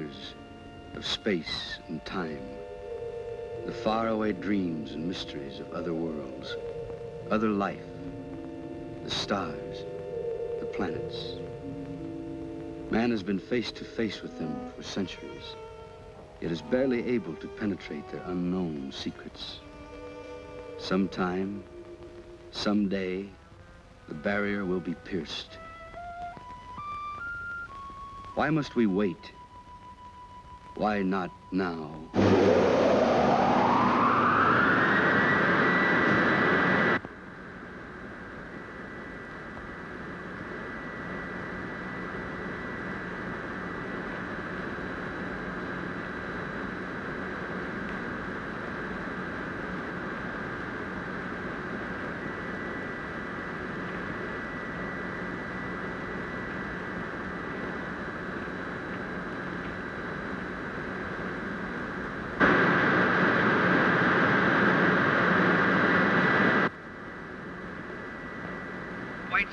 wonders of space and time, the faraway dreams and mysteries of other worlds, other life, the stars, the planets. Man has been face to face with them for centuries, yet is barely able to penetrate their unknown secrets. Sometime, someday, the barrier will be pierced. Why must we wait? Why not now?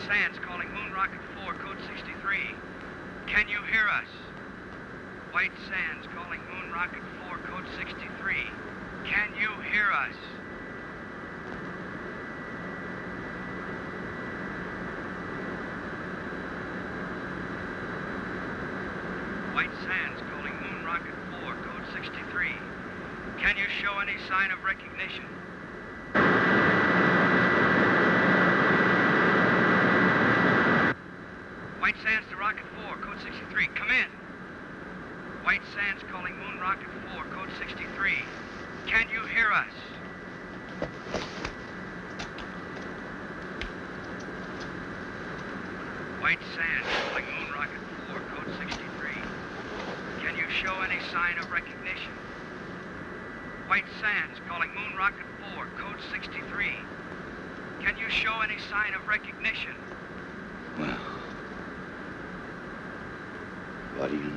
Sands calling Moon Rocket 4, code 63. Can you hear us? White Sands calling Moon Rocket 4, code 63. Can you hear us? White Sands calling Moon Rocket 4, code 63. Can you show any sign of recognition? White Sands to Rocket 4, code 63. Come in. White Sands calling Moon Rocket 4, code 63. Can you hear us? White Sands calling Moon Rocket 4, code 63. Can you show any sign of recognition? White Sands calling Moon Rocket 4, code 63. Can you show any sign of recognition? Well, what do you know?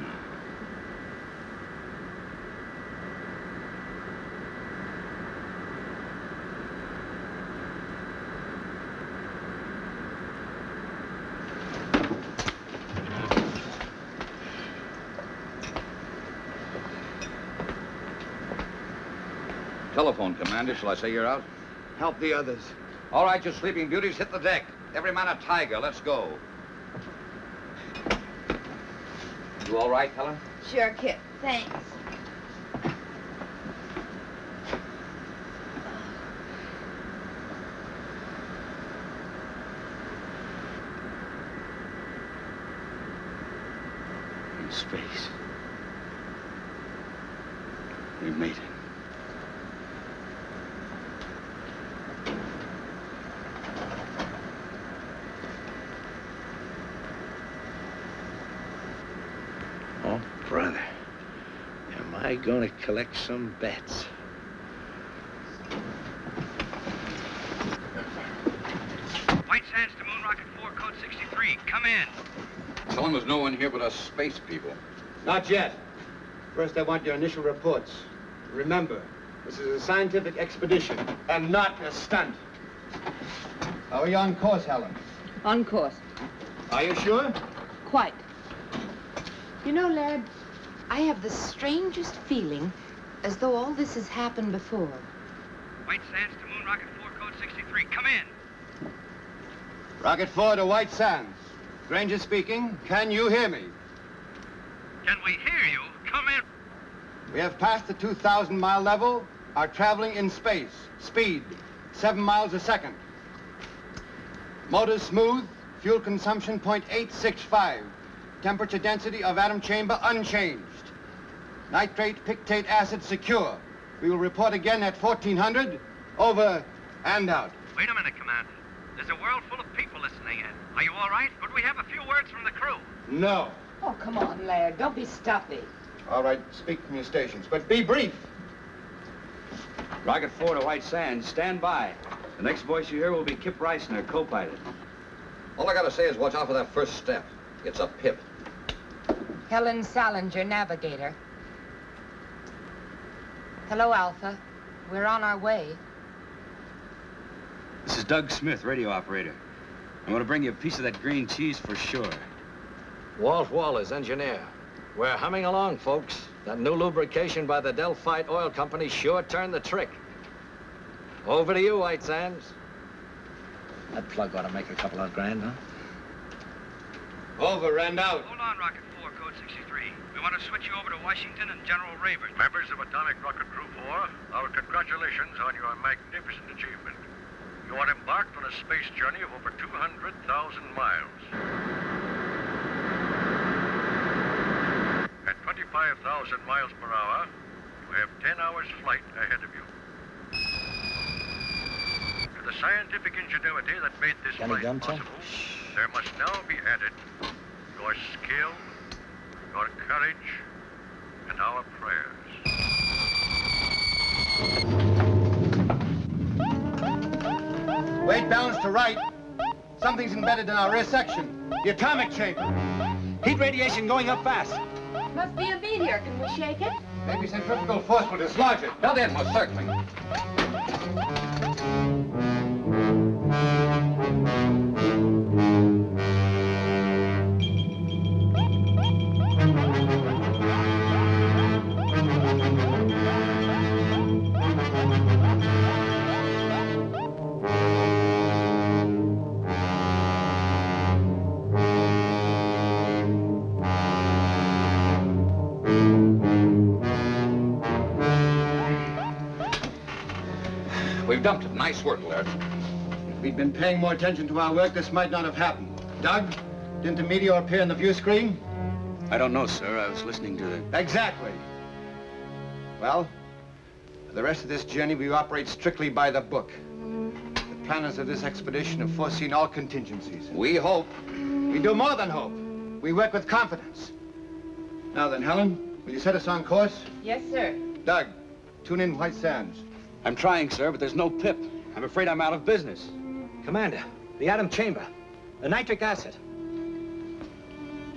Telephone, Commander. Shall I say you're out? Help the others. All right, you sleeping beauties, hit the deck. Every man a tiger. Let's go. You all right, Helen? Sure, Kip. Thanks. In space. We made it. Brother, am I going to collect some bets? White Sands to Moon Rocket 4, code 63. Come in. Tell them there's no one here but us space people. Not yet. First, I want your initial reports. Remember, this is a scientific expedition and not a stunt. How are you on course, Helen? On course. Are you sure? Quite. You know, lad, I have the strangest feeling as though all this has happened before. White Sands to Moon Rocket 4, code 63. Come in. Rocket 4 to White Sands. Granger speaking. Can you hear me? Can we hear you? Come in. We have passed the 2,000-mile level, are traveling in space. Speed, 7 miles a second. Motors smooth, fuel consumption 0.865. Temperature density of atom chamber unchanged. Nitrate pictate acid secure. We will report again at 1400. Over and out. Wait a minute, Commander. There's a world full of people listening in. Are you all right? Could we have a few words from the crew? No. Oh, come on, lad. Don't be stuffy. All right, speak from your stations, but be brief. Rocket 4 to White Sands, stand by. The next voice you hear will be Kip Reisner, co-pilot. All I gotta say is watch out for that first step. It's a pip. Helen Salinger, navigator. Hello, Alpha. We're on our way. This is Doug Smith, radio operator. I'm going to bring you a piece of that green cheese for sure. Walt Wallace, engineer. We're humming along, folks. That new lubrication by the Delphite Oil Company sure turned the trick. Over to you, White Sands. That plug ought to make a couple of grand, huh? Over and out. Hold on, Rocket 4, code 63. We want to switch you over to Washington and General Rayburn. Members of Atomic Rocket Crew 4, our congratulations on your magnificent achievement. You are embarked on a space journey of over 200,000 miles. At 25,000 miles per hour, you have 10 hours flight ahead of you. To the scientific ingenuity that made this flight possible, there must now be added your skill, your courage, and our prayers. Weight balance to right. Something's embedded in our rear section. The atomic chamber. Heat radiation going up fast. Must be a meteor. Can we shake it? Maybe centrifugal force will dislodge it. Build in, most certainly. We've dumped it. Nice work, Laird. If we'd been paying more attention to our work, this might not have happened. Doug, didn't the meteor appear on the view screen? I don't know, sir. I was listening to the... Exactly. Well, for the rest of this journey, we operate strictly by the book. The planners of this expedition have foreseen all contingencies. We hope. We do more than hope. We work with confidence. Now then, Helen, will you set us on course? Yes, sir. Doug, tune in White Sands. I'm trying, sir, but there's no pip. I'm afraid I'm out of business. Commander, the atom chamber, the nitric acid.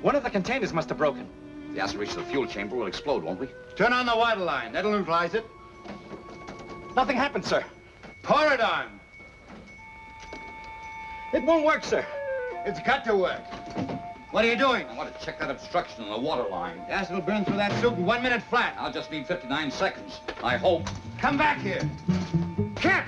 One of the containers must have broken. The acid reaches the fuel chamber, will explode, won't we? Turn on the water line. That'll neutralize it. Nothing happened, sir. Pour it on. It won't work, sir. It's got to work. What are you doing? I want to check that obstruction in the water line. Acid will burn through that soup in 1 minute flat. I'll just need 59 seconds. I hope. Come back here. Kip!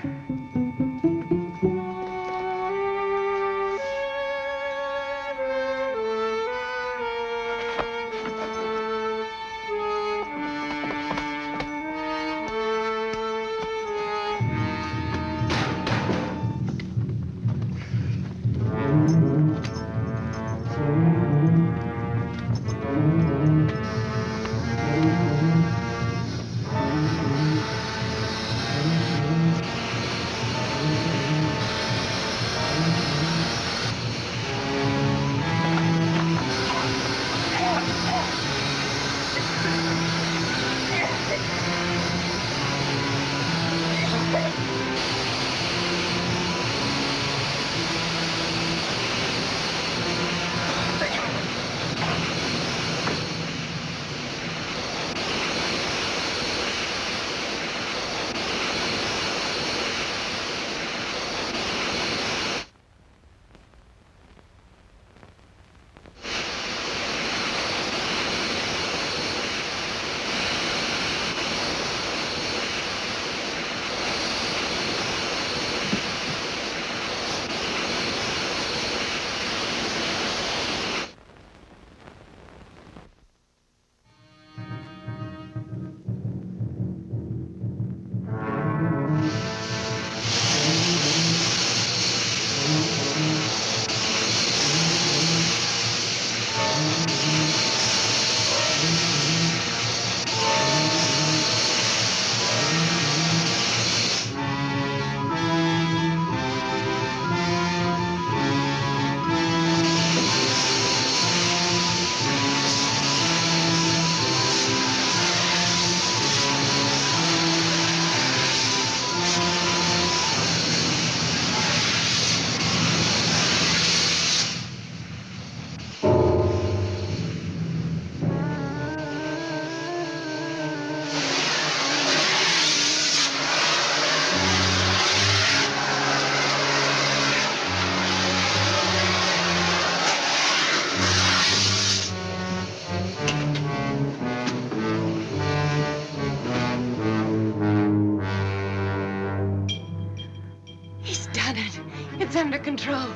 it. It's under control.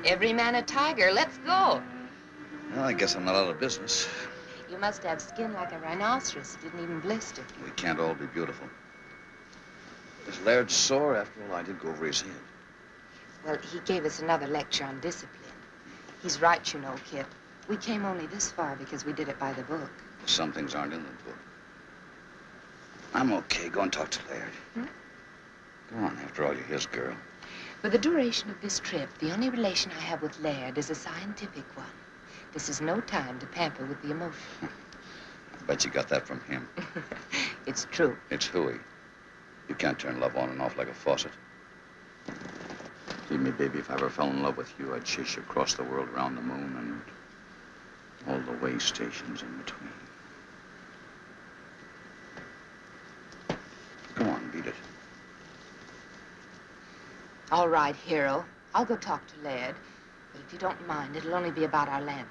Every man a tiger. Let's go. Well, I guess I'm not out of business. You must have skin like a rhinoceros. It didn't even blister. We can't all be beautiful. Is Laird sore? After all, I did go over his head. Well, he gave us another lecture on discipline. He's right, you know, Kip. We came only this far because we did it by the book. Some things aren't in the book. I'm okay. Go and talk to Laird. Hmm? Go on. After all, you're his girl. For the duration of this trip, the only relation I have with Laird is a scientific one. This is no time to pamper with the emotion. I bet you got that from him. It's true. It's hooey. You can't turn love on and off like a faucet. Believe me, baby, if I ever fell in love with you, I'd chase you across the world, around the moon, and all the way stations in between. Go on, beat it. All right, hero. I'll go talk to Laird. But if you don't mind, it'll only be about our landing.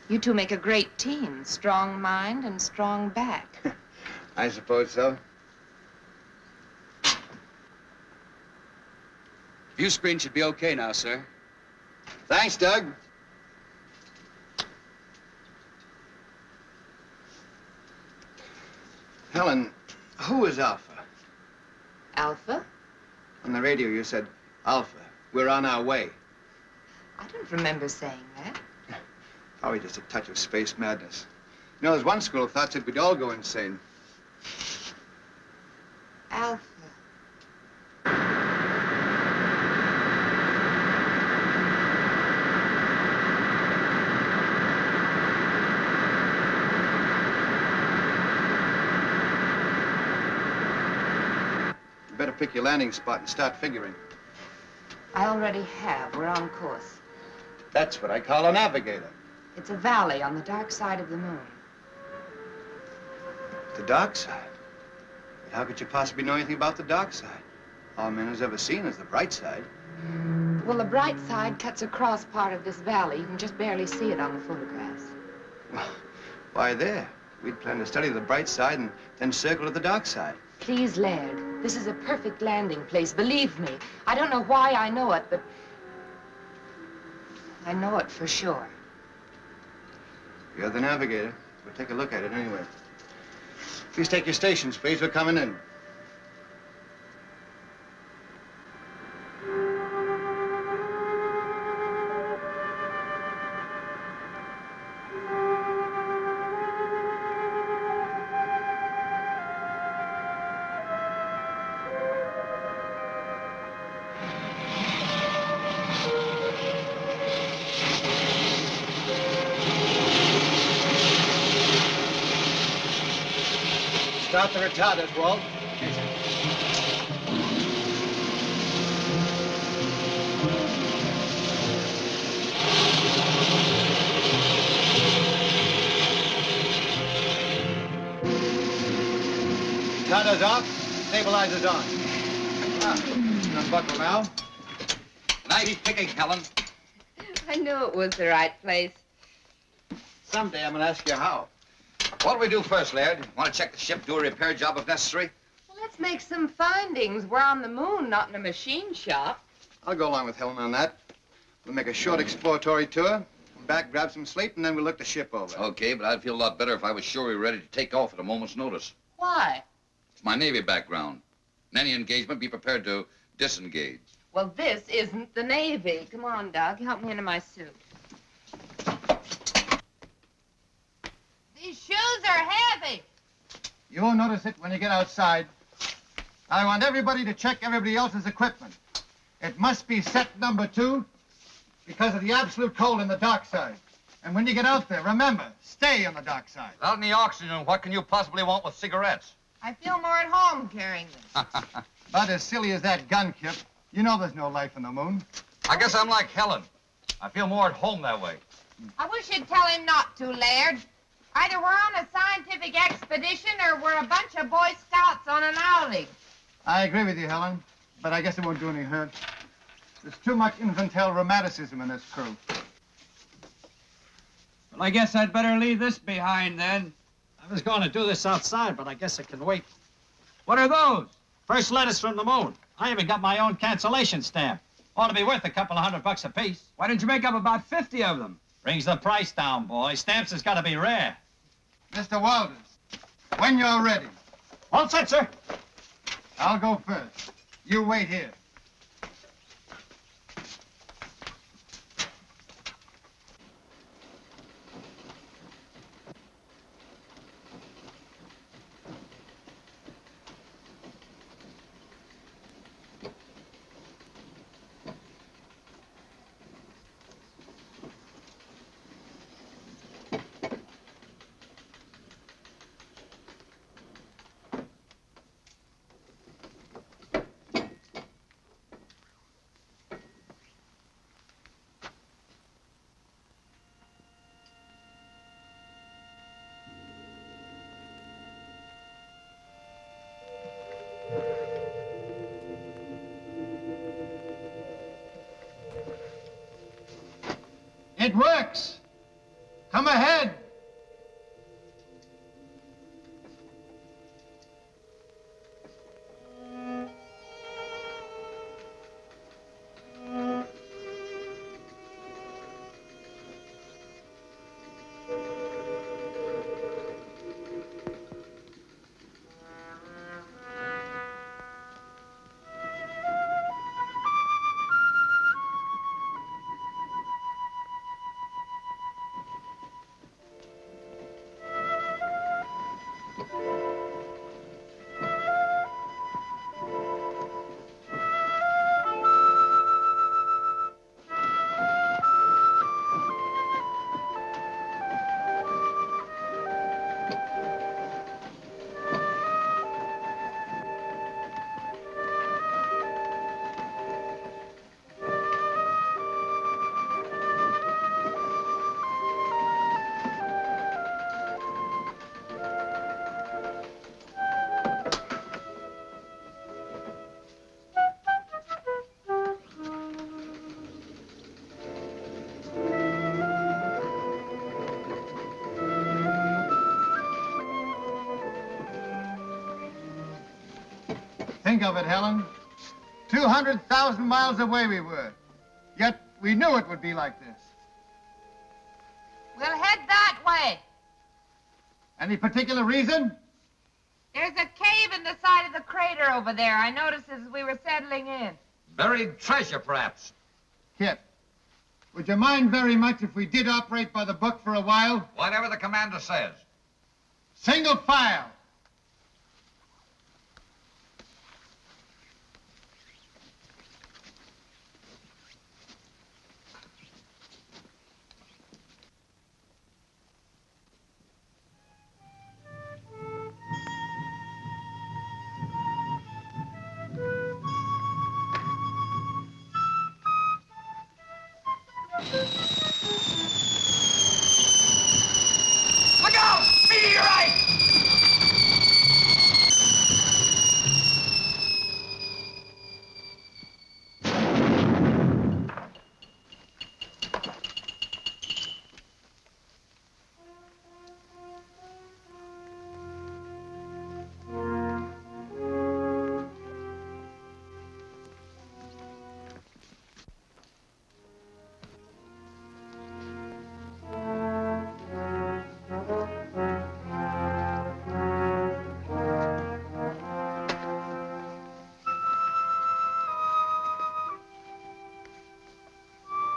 You two make a great team. Strong mind and strong back. I suppose so. View screen should be okay now, sir. Thanks, Doug. Helen, who is Alpha? Alpha? On the radio, you said, Alpha, we're on our way. I don't remember saying that. Probably just a touch of space madness. You know, there's one school of thought that we'd all go insane. Alpha. You better pick your landing spot and start figuring. I already have. We're on course. That's what I call a navigator. It's a valley on the dark side of the moon. The dark side? But how could you possibly know anything about the dark side? All man has ever seen is the bright side. Well, the bright side cuts across part of this valley. You can just barely see it on the photographs. Well, why there? We'd planned to study the bright side and then circle to the dark side. Please, Laird, this is a perfect landing place. Believe me. I don't know why I know it, but I know it for sure. You're the navigator. We'll take a look at it anyway. Please take your stations, please. We're coming in. Start the retarders, Walt. Retarders off, stabilizers on. Unbuckle now. Nice picking, Helen. I knew it was the right place. Someday I'm gonna ask you how. What'll we do first, Laird? Want to check the ship, do a repair job if necessary? Well, let's make some findings. We're on the moon, not in a machine shop. I'll go along with Helen on that. We'll make a short exploratory tour, come back, grab some sleep, and then we'll look the ship over. Okay, but I'd feel a lot better if I was sure we were ready to take off at a moment's notice. Why? It's my Navy background. In any engagement, be prepared to disengage. Well, this isn't the Navy. Come on, Doug. Help me into my suit. These shoes are heavy. You'll notice it when you get outside. I want everybody to check everybody else's equipment. It must be set number 2 because of the absolute cold in the dock side. And when you get out there, remember, stay on the dock side. Out in the oxygen, what can you possibly want with cigarettes? I feel more at home carrying them. About as silly as that gun, Kip. You know there's no life on the moon. I guess I'm like Helen. I feel more at home that way. I wish you'd tell him not to, Laird. Either we're on a scientific expedition or we're a bunch of Boy Scouts on an outing. I agree with you, Helen, but I guess it won't do any hurt. There's too much infantile romanticism in this crew. Well, I guess I'd better leave this behind, then. I was going to do this outside, but I guess it can wait. What are those? First letters from the moon. I even got my own cancellation stamp. Ought to be worth a couple of $100 apiece. Why didn't you make up about 50 of them? Brings the price down, boy. Stamps has got to be rare. Mr. Walters, when you're ready. All set, sir. I'll go first. You wait here. It works. Come ahead. Think of it, Helen. 200,000 miles away we were. Yet we knew it would be like this. We'll head that way. Any particular reason? There's a cave in the side of the crater over there. I noticed as we were settling in. Buried treasure, perhaps. Kip, would you mind very much if we did operate by the book for a while? Whatever the commander says. Single file. Look out! Meteorite!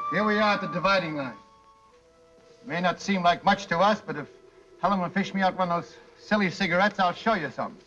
Here we are at the dividing line. It may not seem like much to us, but if Helen will fish me out one of those silly cigarettes, I'll show you something.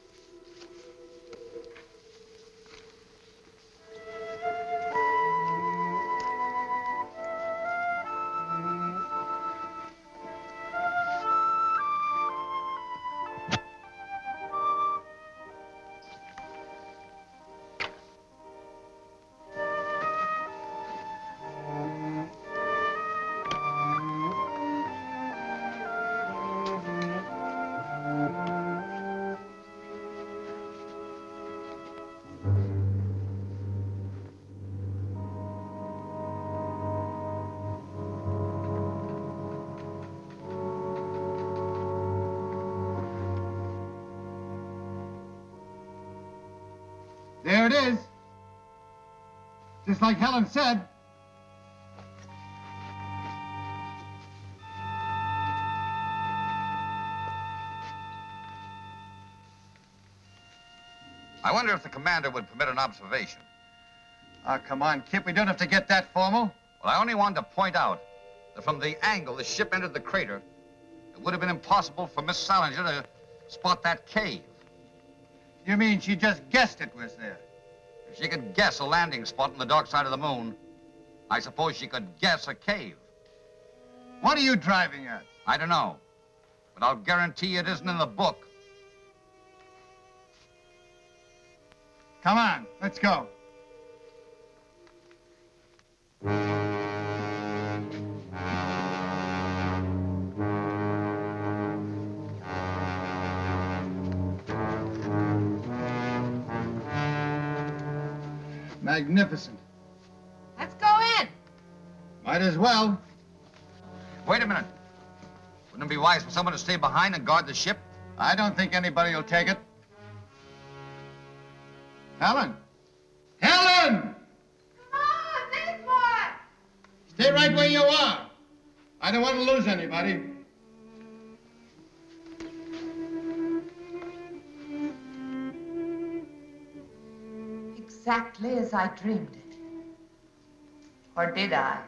There it is. Just like Helen said. I wonder if the commander would permit an observation. Oh, come on, Kip. We don't have to get that formal. Well, I only wanted to point out that from the angle the ship entered the crater, it would have been impossible for Miss Salinger to spot that cave. You mean she just guessed it was there? If she could guess a landing spot on the dark side of the moon, I suppose she could guess a cave. What are you driving at? I don't know, but I'll guarantee it isn't in the book. Come on, let's go. Magnificent. Let's go in. Might as well. Wait a minute. Wouldn't it be wise for someone to stay behind and guard the ship? I don't think anybody will take it. Helen! Helen! Come on, this boy! Stay right where you are. I don't want to lose anybody. Exactly as I dreamed it. Or did I?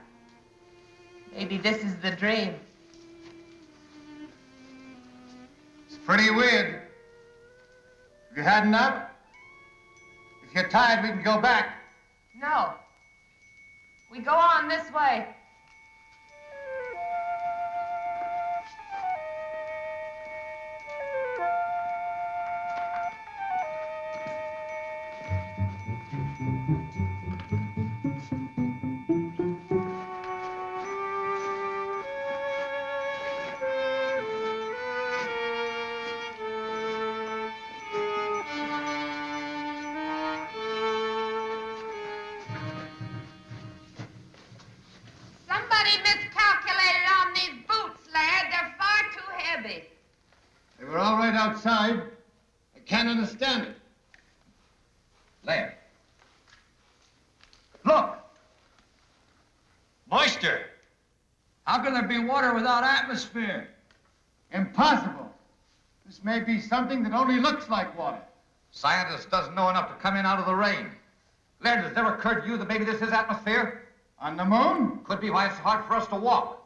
Maybe this is the dream. It's pretty weird. Have you had enough? If you're tired, we can go back. No. We go on this way. Outside. I can't understand it. Laird. Look! Moisture! How can there be water without atmosphere? Impossible. This may be something that only looks like water. Scientist doesn't know enough to come in out of the rain. Laird, has it ever occurred to you that maybe this is atmosphere? On the moon? Could be why it's hard for us to walk.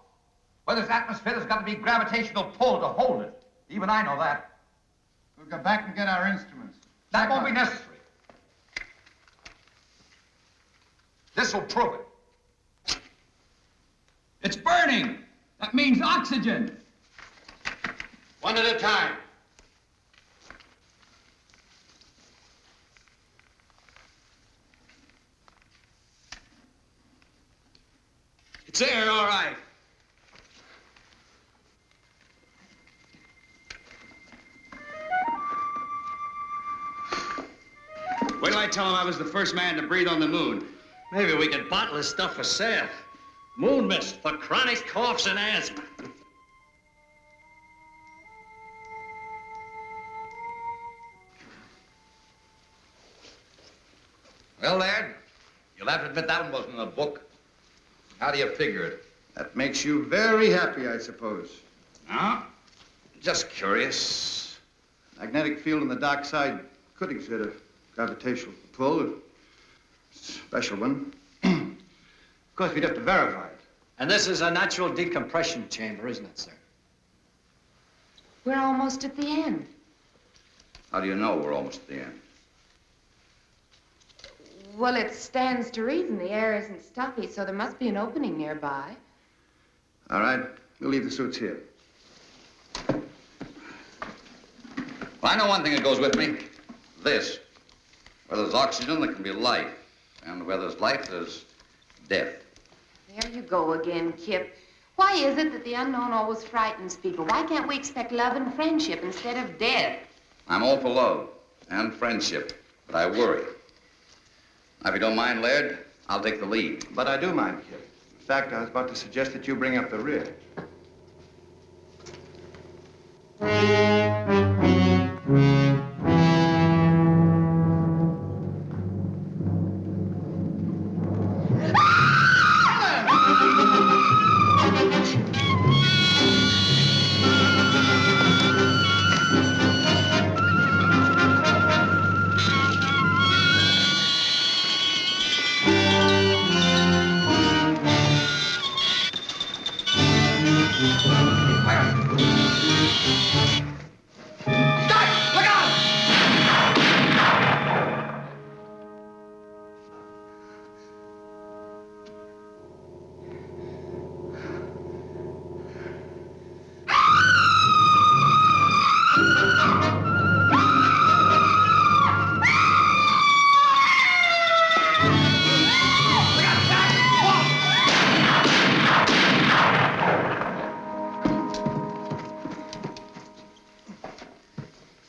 Where there's atmosphere, there's got to be gravitational pull to hold it. Even I know that. We'll go back and get our instruments. That won't be necessary. This will prove it. It's burning. That means oxygen. One at a time. It's air, all right. Wait till I tell him I was the first man to breathe on the moon. Maybe we could bottle this stuff for sale. Moon mist for chronic coughs and asthma. Well, Laird, you'll have to admit that one wasn't in the book. How do you figure it? That makes you very happy, I suppose. No? Just curious. Magnetic field on the dark side could exert a gravitational pull, a special one. Of course, we'd have to verify it. And this is a natural decompression chamber, isn't it, sir? We're almost at the end. How do you know we're almost at the end? Well, it stands to reason the air isn't stuffy, so there must be an opening nearby. All right, we'll leave the suits here. Well, I know one thing that goes with me. This. Where there's oxygen, there can be life. And where there's life, there's death. There you go again, Kip. Why is it that the unknown always frightens people? Why can't we expect love and friendship instead of death? I'm all for love and friendship, but I worry. Now, if you don't mind, Laird, I'll take the lead. But I do mind, Kip. In fact, I was about to suggest that you bring up the rear.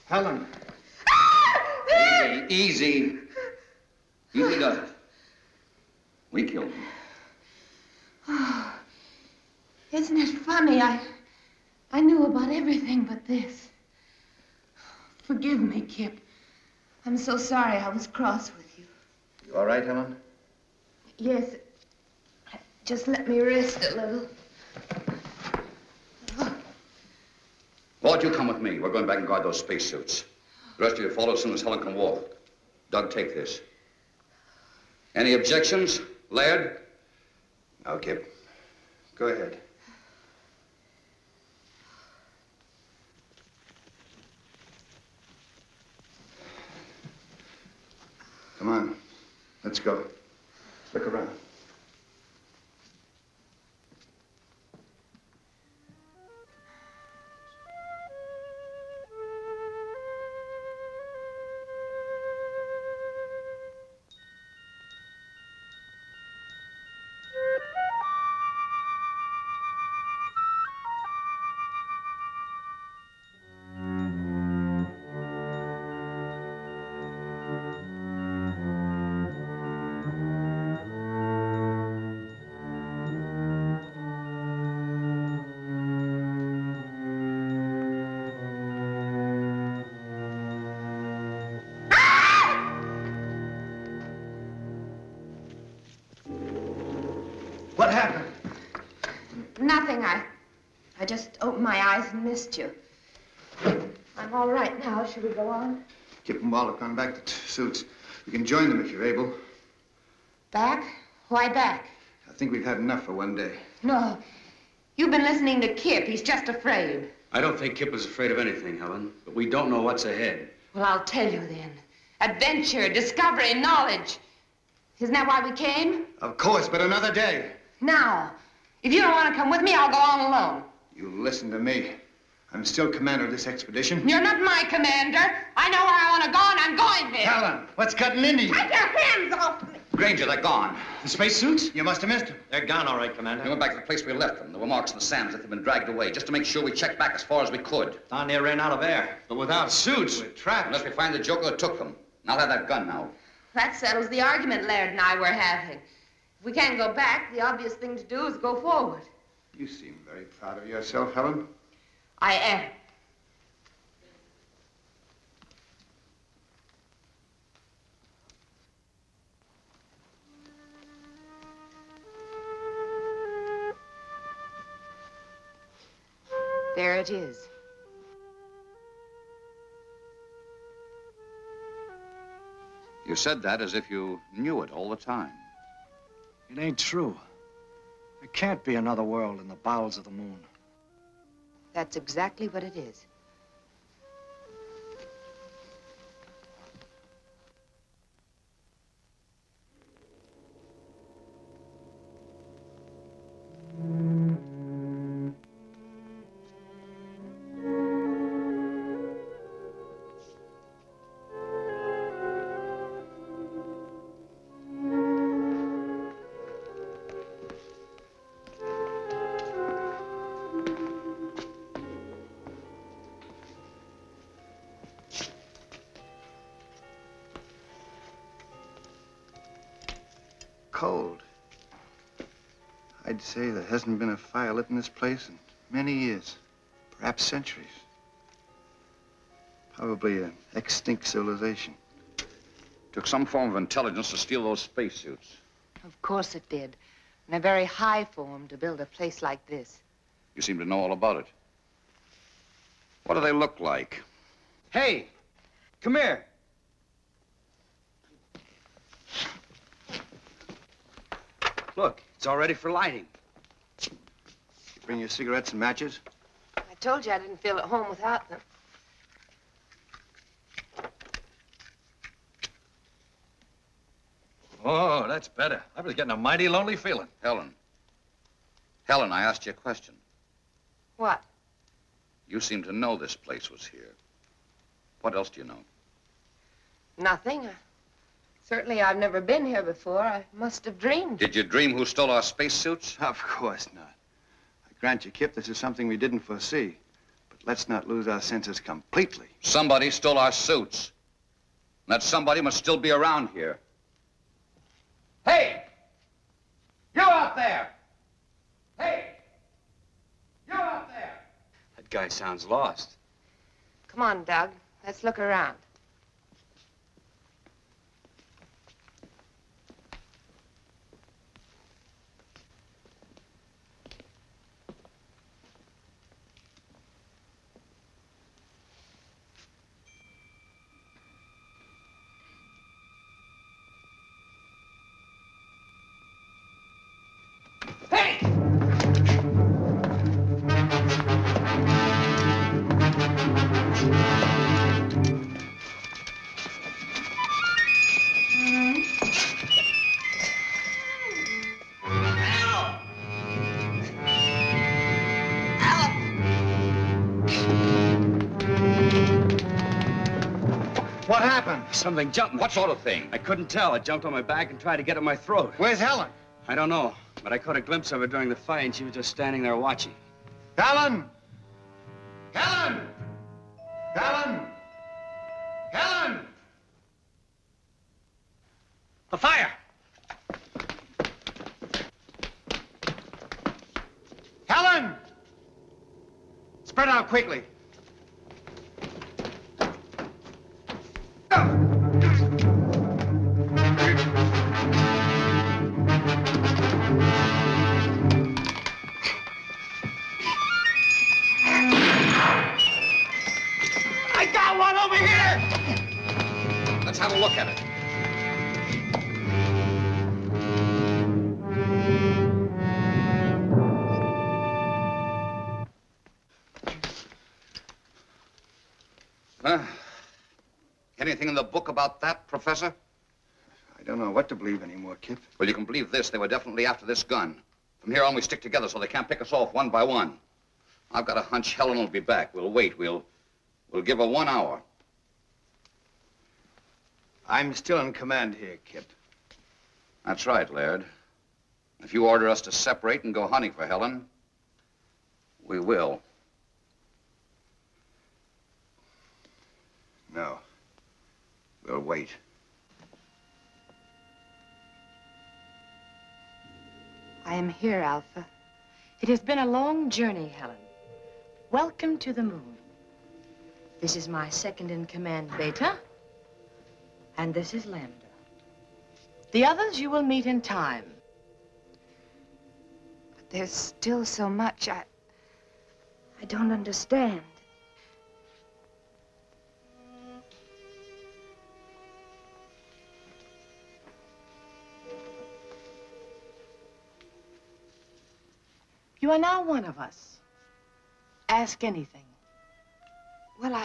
Helen. Easy. Easy does it. We killed him. Oh, isn't it funny? I knew about everything but this. Forgive me, Kip. I'm so sorry I was cross with you. You all right, Helen? Yes. Just let me rest a little. Ward, you come with me. We're going back and guard those spacesuits. The rest of you follow as soon as Helen can walk. Doug, take this. Any objections, Laird? No, Kip. Go ahead. Come on. Let's go. Look around. What happened? Nothing. I just opened my eyes and missed you. I'm all right now. Should we go on? Kip and Wall have gone back to suits. We can join them if you're able. Back? Why back? I think we've had enough for one day. No. You've been listening to Kip. He's just afraid. I don't think Kip is afraid of anything, Helen, but we don't know what's ahead. Well, I'll tell you then. Adventure, discovery, knowledge. Isn't that why we came? Of course, but another day. Now, if you don't want to come with me, I'll go on alone. You listen to me. I'm still commander of this expedition. You're not my commander. I know where I want to go, and I'm going there. Helen, what's cutting into you? Take your hands off me. Granger, they're gone. The spacesuits? You must have missed them. They're gone, all right, Commander. We went back to the place we left them. There were marks in the sand as if they'd been dragged away, just to make sure we checked back as far as we could. Down there ran out of air. But without suits, we're trapped. Unless we find the joker that took them. And I'll have that gun now. That settles the argument Laird and I were having. If we can't go back, the obvious thing to do is go forward. You seem very proud of yourself, Helen. I am. There it is. You said that as if you knew it all the time. It ain't true. There can't be another world in the bowels of the moon. That's exactly what it is. Cold. I'd say there hasn't been a fire lit in this place in many years, perhaps centuries. Probably an extinct civilization. Took some form of intelligence to steal those spacesuits. Of course it did. And a very high form to build a place like this. You seem to know all about it. What do they look like? Hey, come here. Look, it's all ready for lighting. You bring your cigarettes and matches? I told you I didn't feel at home without them. Oh, that's better. I was getting a mighty lonely feeling. Helen. Helen, I asked you a question. What? You seem to know this place was here. What else do you know? Nothing. Certainly I've never been here before. I must have dreamed. Did you dream who stole our spacesuits? Of course not. I grant you, Kip, this is something we didn't foresee. But let's not lose our senses completely. Somebody stole our suits. And that somebody must still be around here. Hey! You out there! Hey! You out there! That guy sounds lost. Come on, Doug. Let's look around. What happened? Something jumped me. What sort of thing? I couldn't tell. It jumped on my back and tried to get at my throat. Where's Helen? I don't know, but I caught a glimpse of her during the fight, and she was just standing there watching. Helen! Helen! Helen! Helen! A fire! Helen! Spread out quickly. I got one over here! Let's have a look at it. Anything in the book about that, Professor? I don't know what to believe anymore, Kip. Well, you can believe this. They were definitely after this gun. From here on, we stick together so they can't pick us off one by one. I've got a hunch Helen will be back. We'll wait. We'll give her 1 hour. I'm still in command here, Kip. That's right, Laird. If you order us to separate and go hunting for Helen, we will. No. We'll wait. I am here, Alpha. It has been a long journey, Helen. Welcome to the moon. This is my second in command, Beta. And this is Lambda. The others you will meet in time. But there's still so much I don't understand. You are now one of us. Ask anything. Well,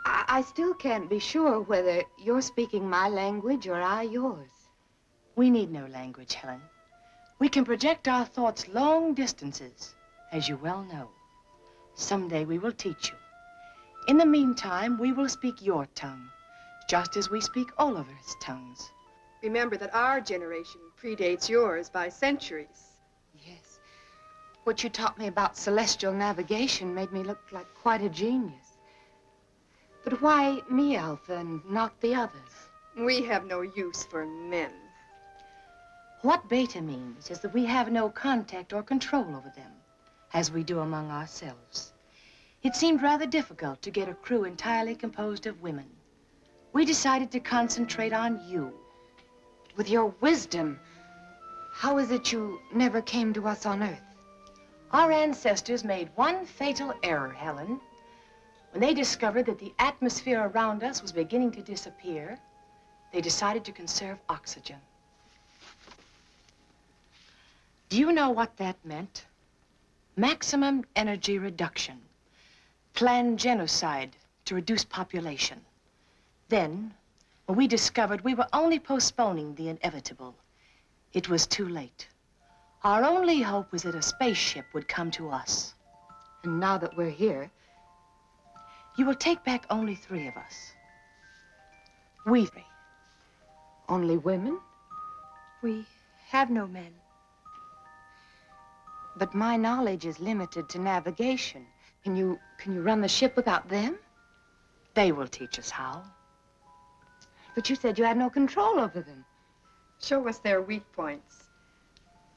I still can't be sure whether you're speaking my language or I yours. We need no language, Helen. We can project our thoughts long distances, as you well know. Someday we will teach you. In the meantime, we will speak your tongue, just as we speak Oliver's tongues. Remember that our generation predates yours by centuries. Yes. What you taught me about celestial navigation made me look like quite a genius. But why me, Alpha, and not the others? We have no use for men. What Beta means is that we have no contact or control over them, as we do among ourselves. It seemed rather difficult to get a crew entirely composed of women. We decided to concentrate on you. With your wisdom, how is it you never came to us on Earth? Our ancestors made one fatal error, Helen. When they discovered that the atmosphere around us was beginning to disappear, they decided to conserve oxygen. Do you know what that meant? Maximum energy reduction. Planned genocide to reduce population. Then, when we discovered we were only postponing the inevitable, it was too late. Our only hope was that a spaceship would come to us. And now that we're here, you will take back only 3 of us. We 3. Only women? We have no men. But my knowledge is limited to navigation. Can you run the ship without them? They will teach us how. But you said you had no control over them. Show us their weak points.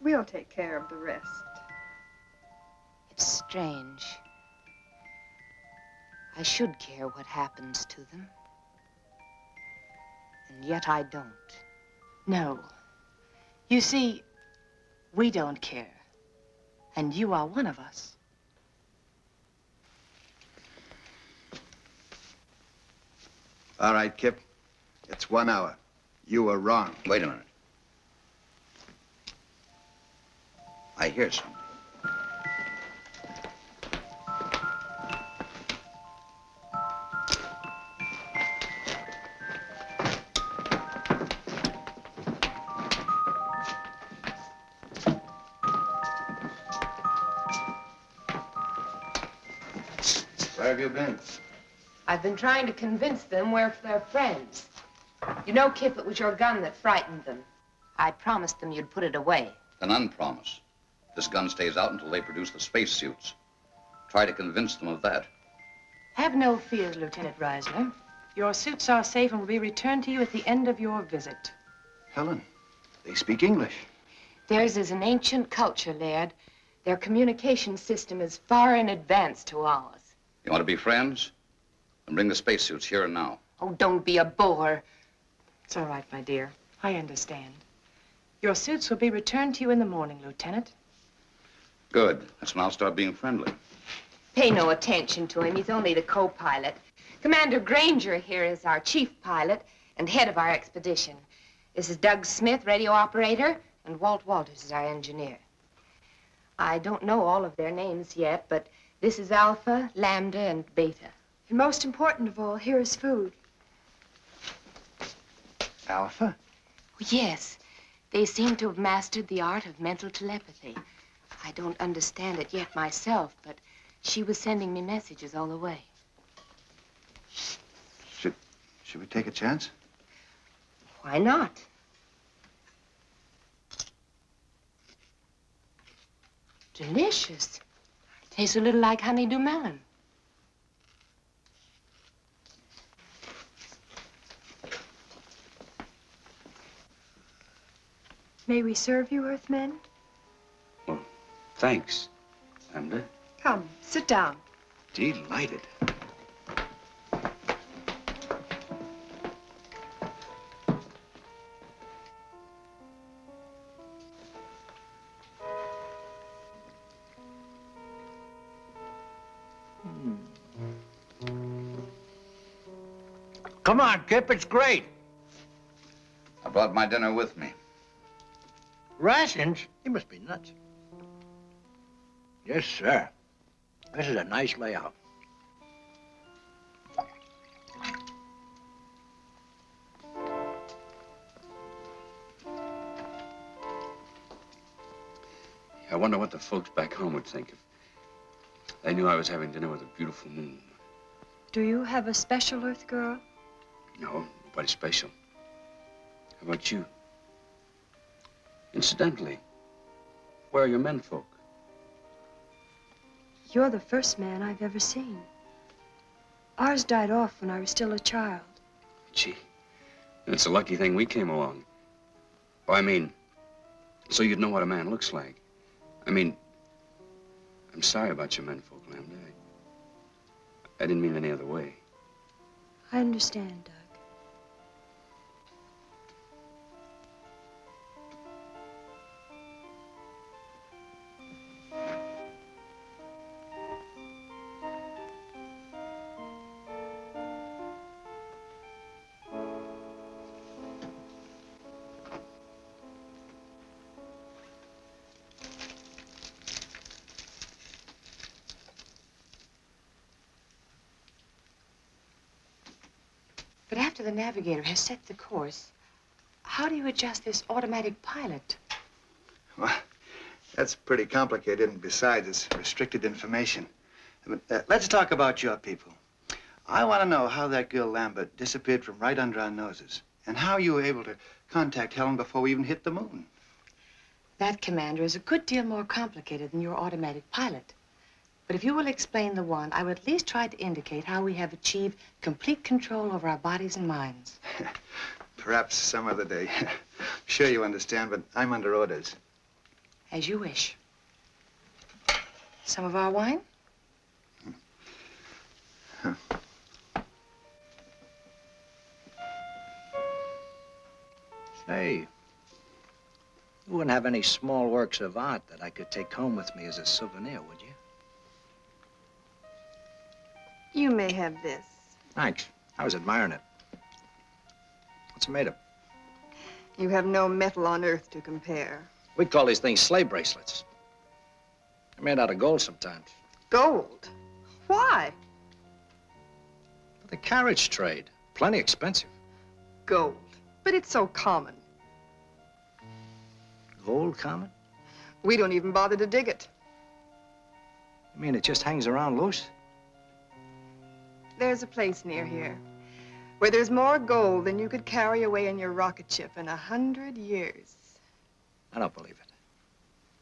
We'll take care of the rest. It's strange. I should care what happens to them. And yet I don't. No. You see, we don't care. And you are one of us. All right, Kip. It's 1 hour. You were wrong. Wait a minute. I hear something. Where have you been? I've been trying to convince them we're their friends. You know, Kip, it was your gun that frightened them. I promised them you'd put it away. An unpromise. This gun stays out until they produce the spacesuits. Try to convince them of that. Have no fears, Lieutenant Reisler. Your suits are safe and will be returned to you at the end of your visit. Helen, they speak English. Theirs is an ancient culture, Laird. Their communication system is far in advance to ours. You want to be friends? Then bring the spacesuits here and now. Oh, don't be a bore. It's all right, my dear. I understand. Your suits will be returned to you in the morning, Lieutenant. Good. Let's now start being friendly. Pay no attention to him. He's only the co-pilot. Commander Granger here is our chief pilot and head of our expedition. This is Doug Smith, radio operator, and Walt Walters is our engineer. I don't know all of their names yet, but this is Alpha, Lambda, and Beta. And most important of all, here is food. Alpha? Yes. They seem to have mastered the art of mental telepathy. I don't understand it yet myself, but she was sending me messages all the way. Should we take a chance? Why not? Delicious. Tastes a little like honeydew melon. May we serve you, Earthmen? Well, thanks, Lambda. Come, sit down. Delighted. Come on, Kip, it's great. I brought my dinner with me. Rations? You must be nuts. Yes, sir. This is a nice layout. I wonder what the folks back home would think if they knew I was having dinner with a beautiful moon. Do you have a special Earth girl? No, nobody special. How about you? Incidentally, where are your menfolk? You're the first man I've ever seen. Ours died off when I was still a child. Gee, it's a lucky thing we came along. Oh, I mean, so you'd know what a man looks like. I mean, I'm sorry about your menfolk, Lambda. I didn't mean any other way. I understand, Doug. But after the navigator has set the course, how do you adjust this automatic pilot? Well, that's pretty complicated, and besides, it's restricted information. But, let's talk about your people. I want to know how that girl Lambert disappeared from right under our noses, and how you were able to contact Helen before we even hit the moon. That, Commander, is a good deal more complicated than your automatic pilot. But if you will explain the one, I would at least try to indicate how we have achieved complete control over our bodies and minds. Perhaps some other day. Sure you understand, but I'm under orders. As you wish. Some of our wine? Say, you wouldn't have any small works of art that I could take home with me as a souvenir, would you? You may have this. Thanks. I was admiring it. What's it made of? You have no metal on Earth to compare. We call these things slave bracelets. They're made out of gold sometimes. Gold? Why? For the carriage trade. Plenty expensive. Gold. But it's so common. Gold common? We don't even bother to dig it. You mean it just hangs around loose? There's a place near here where there's more gold than you could carry away in your rocket ship in 100 years. I don't believe it.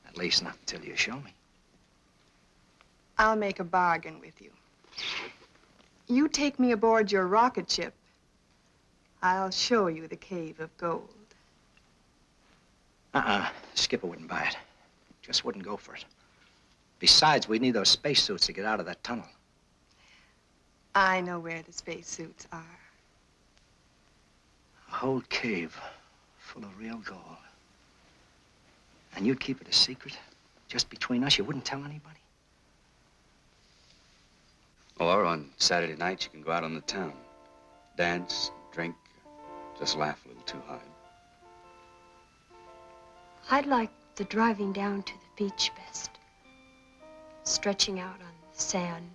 At least not until you show me. I'll make a bargain with you. You take me aboard your rocket ship, I'll show you the cave of gold. Skipper wouldn't buy it. Just wouldn't go for it. Besides, we'd need those spacesuits to get out of that tunnel. I know where the spacesuits are. A whole cave full of real gold. And you'd keep it a secret? Just between us? You wouldn't tell anybody? Or on Saturday nights, you can go out on the town. Dance, drink, just laugh a little too hard. I'd like the driving down to the beach best. Stretching out on the sand.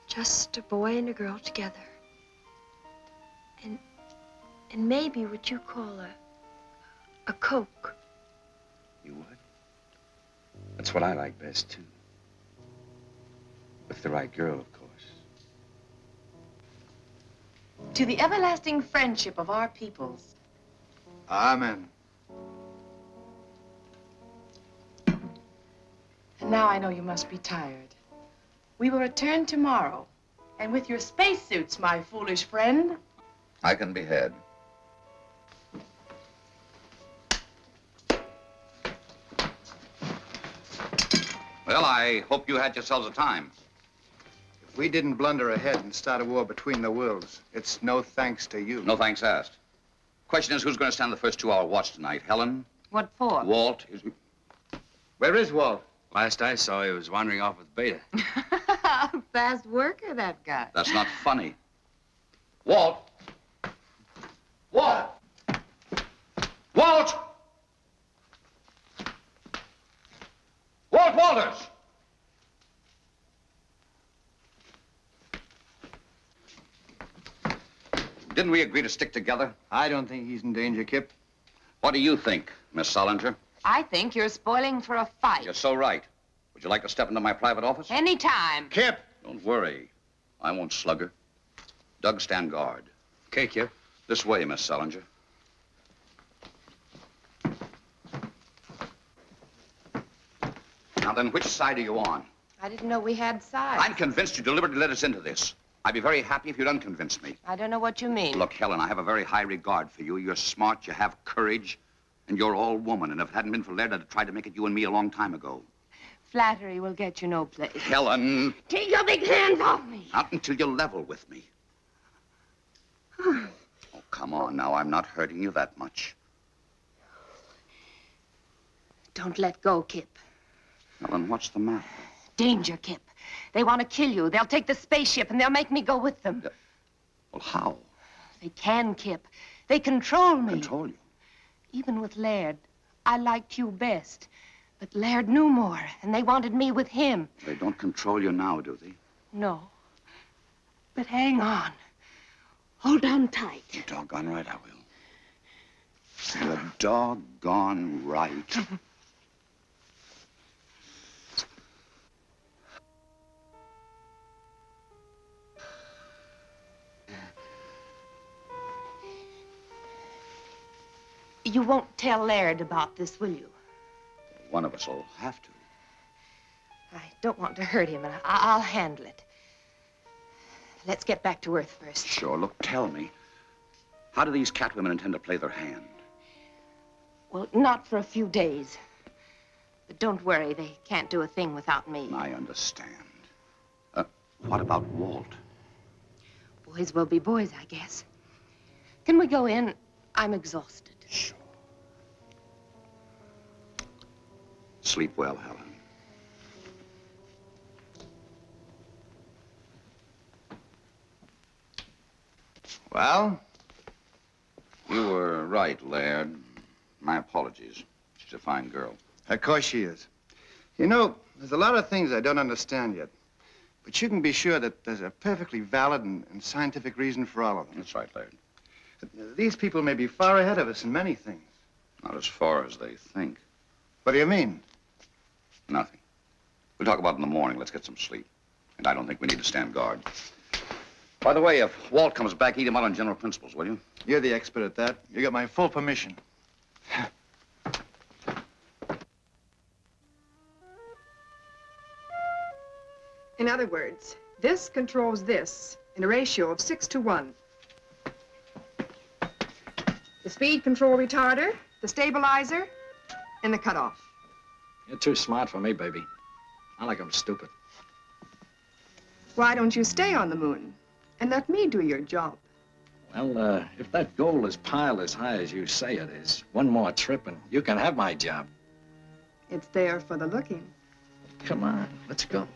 Just a boy and a girl together. And maybe what you call a Coke. You would? That's what I like best, too. With the right girl, of course. To the everlasting friendship of our peoples. Amen. And now I know you must be tired. We will return tomorrow. And with your spacesuits, my foolish friend. I can be had. Well, I hope you had yourselves a time. If we didn't blunder ahead and start a war between the worlds, it's no thanks to you. No thanks asked. Question is, who's going to stand the first 2-hour watch tonight? Helen? What for? Walt? Where is Walt? Last I saw, he was wandering off with Beta. Fast worker, that guy. That's not funny. Walt! Walt! Walt! Walter! orders! Didn't we agree to stick together? I don't think he's in danger, Kip. What do you think, Miss Solinger? I think you're spoiling for a fight. You're so right. Would you like to step into my private office? Anytime. Kip! Don't worry. I won't slug her. Doug, stand guard. Okay, Kip. This way, Miss Solinger. Now then, which side are you on? I didn't know we had sides. I'm convinced you deliberately led us into this. I'd be very happy if you'd unconvince me. I don't know what you mean. Look, Helen, I have a very high regard for you. You're smart, you have courage, and you're all woman. And if it hadn't been for Laird, I'd have tried to make it you and me a long time ago. Flattery will get you no place. Helen! Take your big hands off me. Not until you level with me. Oh, come on now. I'm not hurting you that much. Don't let go, Kip. Helen, what's the matter? Danger, Kip. They want to kill you. They'll take the spaceship and they'll make me go with them. Well, how? They can, Kip. They control me. Control you? Even with Laird, I liked you best. But Laird knew more, and they wanted me with him. They don't control you now, do they? No. But hang on. Hold on tight. You're doggone right I will. You're doggone right. You won't tell Laird about this, will you? One of us will have to. I don't want to hurt him, and I'll handle it. Let's get back to Earth first. Sure. Look, tell me. How do these catwomen intend to play their hand? Well, not for a few days. But don't worry, they can't do a thing without me. I understand. What about Walt? Boys will be boys, I guess. Can we go in? I'm exhausted. Sure. Sleep well, Helen. Well? You were right, Laird. My apologies. She's a fine girl. Of course she is. You know, there's a lot of things I don't understand yet. But you can be sure that there's a perfectly valid and scientific reason for all of them. That's right, Laird. These people may be far ahead of us in many things. Not as far as they think. What do you mean? Nothing. We'll talk about it in the morning. Let's get some sleep. And I don't think we need to stand guard. By the way, if Walt comes back, eat him out on general principles, will you? You're the expert at that. You got my full permission. In other words, this controls this in a ratio of 6 to 1. The speed control retarder, the stabilizer, and the cutoff. You're too smart for me, baby. I like 'em stupid. Why don't you stay on the moon and let me do your job? Well, if that goal is piled as high as you say it is, one more trip and you can have my job. It's there for the looking. Come on, let's go.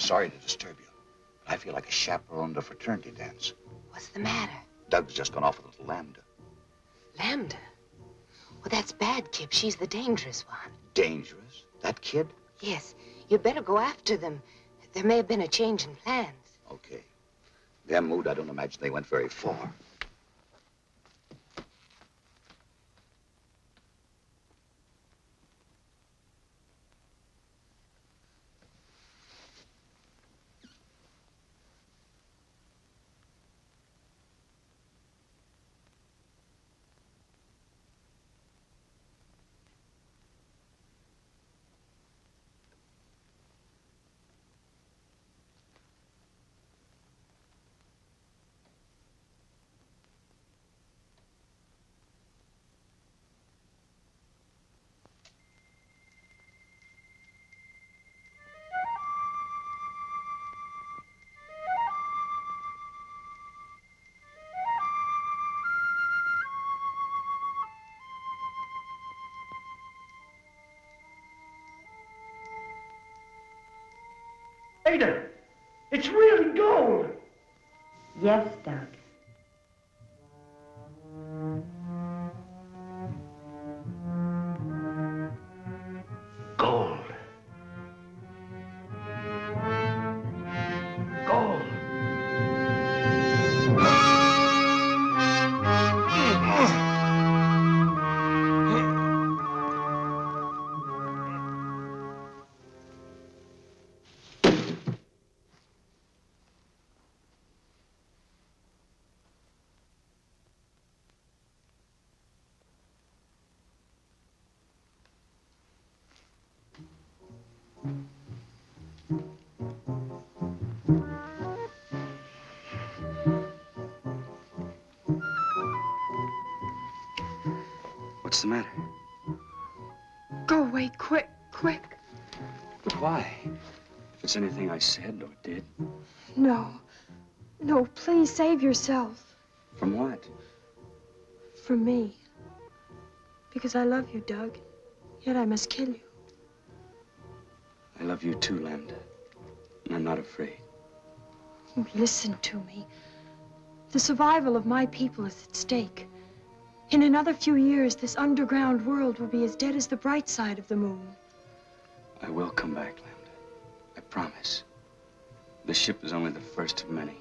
Sorry to disturb you, but I feel like a chaperone at a fraternity dance. What's the matter? Doug's just gone off with little Lambda. Lambda? Well, that's bad, Kip. She's the dangerous one. Dangerous? That kid? Yes. You better go after them. There may have been a change in plans. Okay. Their mood, I don't imagine they went very far. Ada, it's really gold. Yes, Doug. Gold. Gold. What's the matter? Go away, quick, quick. But why? If it's anything I said or did. No. No, please save yourself. From what? From me. Because I love you, Doug. Yet I must kill you. I love you too, Lambda. And I'm not afraid. Oh, listen to me. The survival of my people is at stake. In another few years, this underground world will be as dead as the bright side of the moon. I will come back, Lambda. I promise. The ship is only the first of many.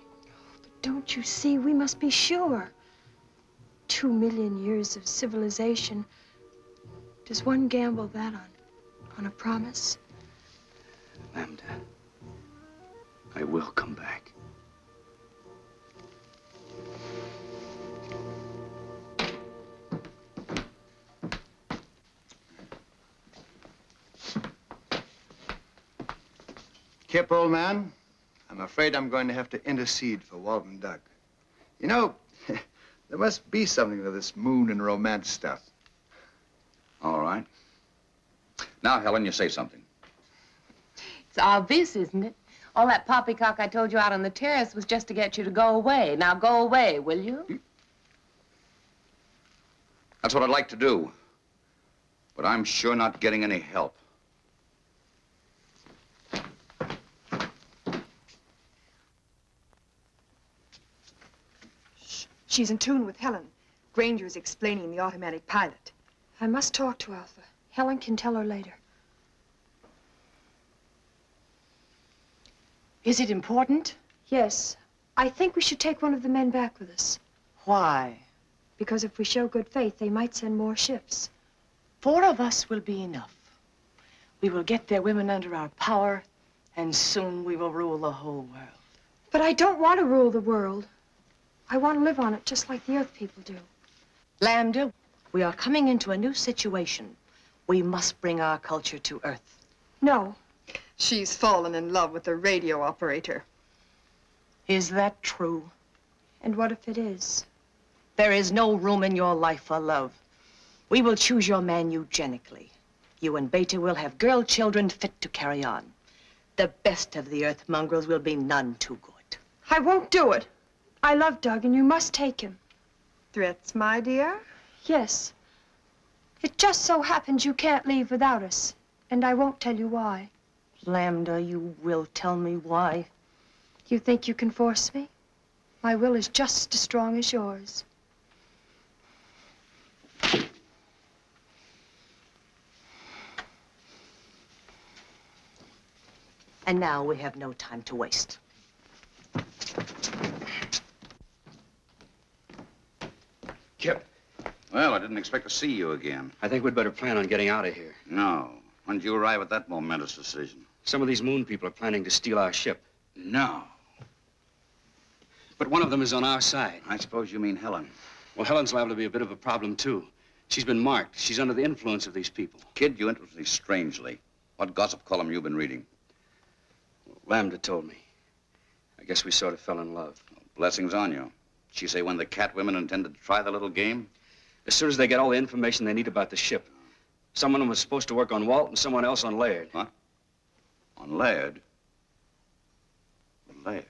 But don't you see, we must be sure. 2 million years of civilization. Does one gamble that on a promise? Lambda, I will come back. Kip, old man, I'm afraid I'm going to have to intercede for Walton Doug. You know, there must be something to this moon and romance stuff. All right. Now, Helen, you say something. It's obvious, isn't it? All that poppycock I told you out on the terrace was just to get you to go away. Now go away, will you? That's what I'd like to do. But I'm sure not getting any help. She's in tune with Helen. Granger's explaining the automatic pilot. I must talk to Alpha. Helen can tell her later. Is it important? Yes. I think we should take one of the men back with us. Why? Because if we show good faith, they might send more ships. 4 of us will be enough. We will get their women under our power, and soon we will rule the whole world. But I don't want to rule the world. I want to live on it just like the Earth people do. Lambda, we are coming into a new situation. We must bring our culture to Earth. No. She's fallen in love with the radio operator. Is that true? And what if it is? There is no room in your life for love. We will choose your man eugenically. You and Beta will have girl children fit to carry on. The best of the Earth mongrels will be none too good. I won't do it. I love Doug, and you must take him. Threats, my dear? Yes. It just so happens you can't leave without us, and I won't tell you why. Lambda, you will tell me why. You think you can force me? My will is just as strong as yours. And now we have no time to waste. Kip. Well, I didn't expect to see you again. I think we'd better plan on getting out of here. No. When did you arrive at that momentous decision? Some of these moon people are planning to steal our ship. No. But one of them is on our side. I suppose you mean Helen. Well, Helen's liable to be a bit of a problem, too. She's been marked. She's under the influence of these people. Kid, you interest me strangely. What gossip column you been reading? Lambda told me. I guess we sort of fell in love. Blessings on you. She say when the cat women intended to try the little game? As soon as they get all the information they need about the ship. Someone was supposed to work on Walt and someone else on Laird. What? On Laird? Laird?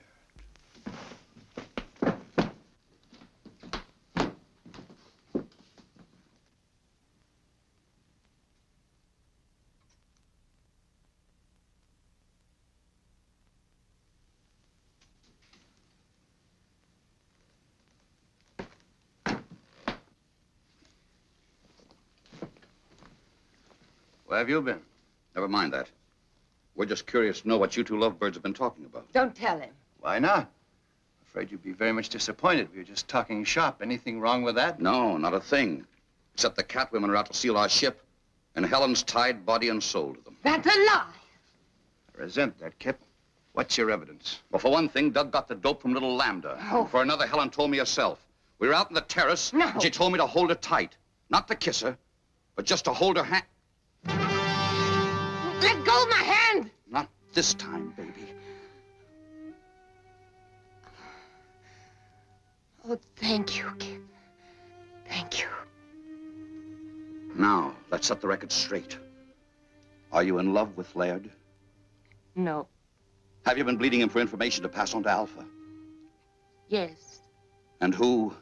Where have you been? Never mind that. We're just curious to know what you two lovebirds have been talking about. Don't tell him. Why not? Afraid you'd be very much disappointed. We were just talking shop. Anything wrong with that? No, not a thing. Except the cat women are out to steal our ship, and Helen's tied body and soul to them. That's a lie. I resent that, Kip. What's your evidence? Well, for one thing, Doug got the dope from little Lambda. Oh. For another, Helen told me herself. We were out on the terrace, No. and she told me to hold her tight. Not to kiss her, but just to hold her hand. Let go of my hand! Not this time, baby. Oh, thank you, Kip. Thank you. Now, let's set the record straight. Are you in love with Laird? No. Have you been bleeding him for information to pass on to Alpha? Yes. And who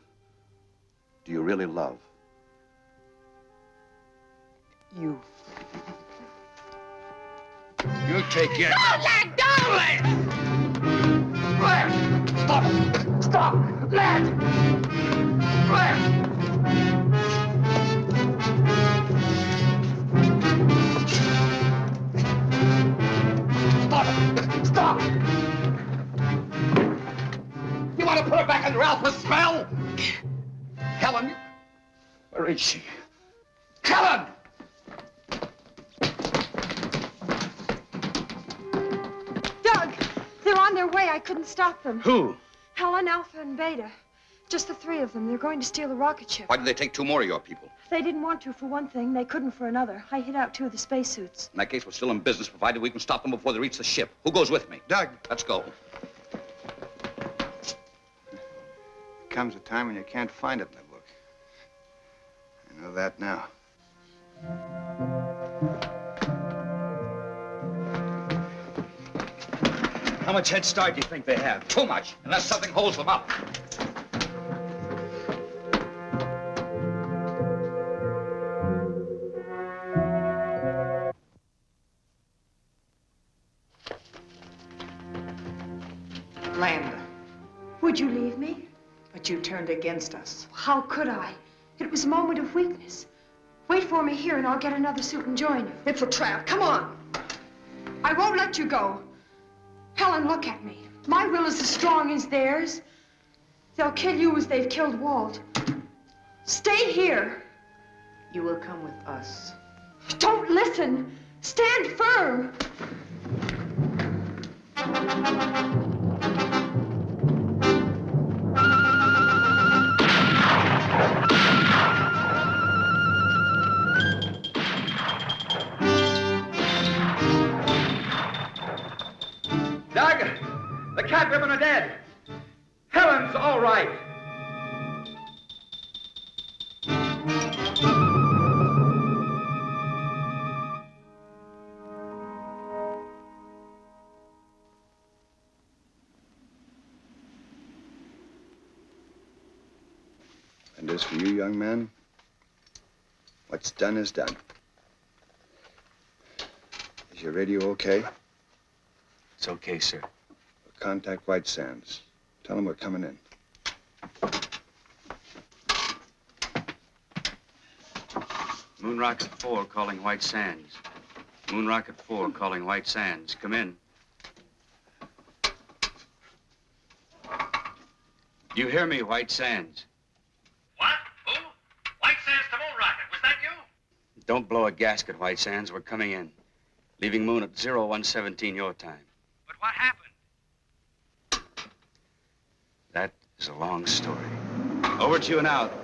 do you really love? You. You take it. Don't let go! Laird! Stop it! Stop! Laird! Laird! Stop it! Stop! You want to put her back under Alpha's spell? Helen, where is she? Helen! Doug, they're on their way. I couldn't stop them. Who? Helen, Alpha, and Beta. Just the three of them. They're going to steal the rocket ship. Why did they take two more of your people? They didn't want to for one thing. They couldn't for another. I hid out two of the spacesuits. In that case, we're still in business, provided we can stop them before they reach the ship. Who goes with me? Doug. Let's go. There comes a time when you can't find it in the book. I know that now. How much head start do you think they have? Too much, unless something holds them up. Lambda, Would you leave me? but you turned against us. How could I? It was a moment of weakness. Wait for me here and I'll get another suit and join you. It's a trap. Come on. I won't let you go. Helen, look at me. My will is as strong as theirs. They'll kill you as they've killed Walt. Stay here. You will come with us. Don't listen. Stand firm. Doug, the cat women are dead. Helen's all right. And as for you, young man, what's done is done. Is your radio okay? It's okay, sir. Contact White Sands. Tell them we're coming in. Moon Rocket 4 calling White Sands. Moon Rocket 4 calling White Sands. Come in. You hear me, White Sands? What? Who? White Sands to Moon Rocket. Was that you? Don't blow a gasket, White Sands. We're coming in. Leaving Moon at 0117 your time. But what happened? That is a long story. Over to you and out.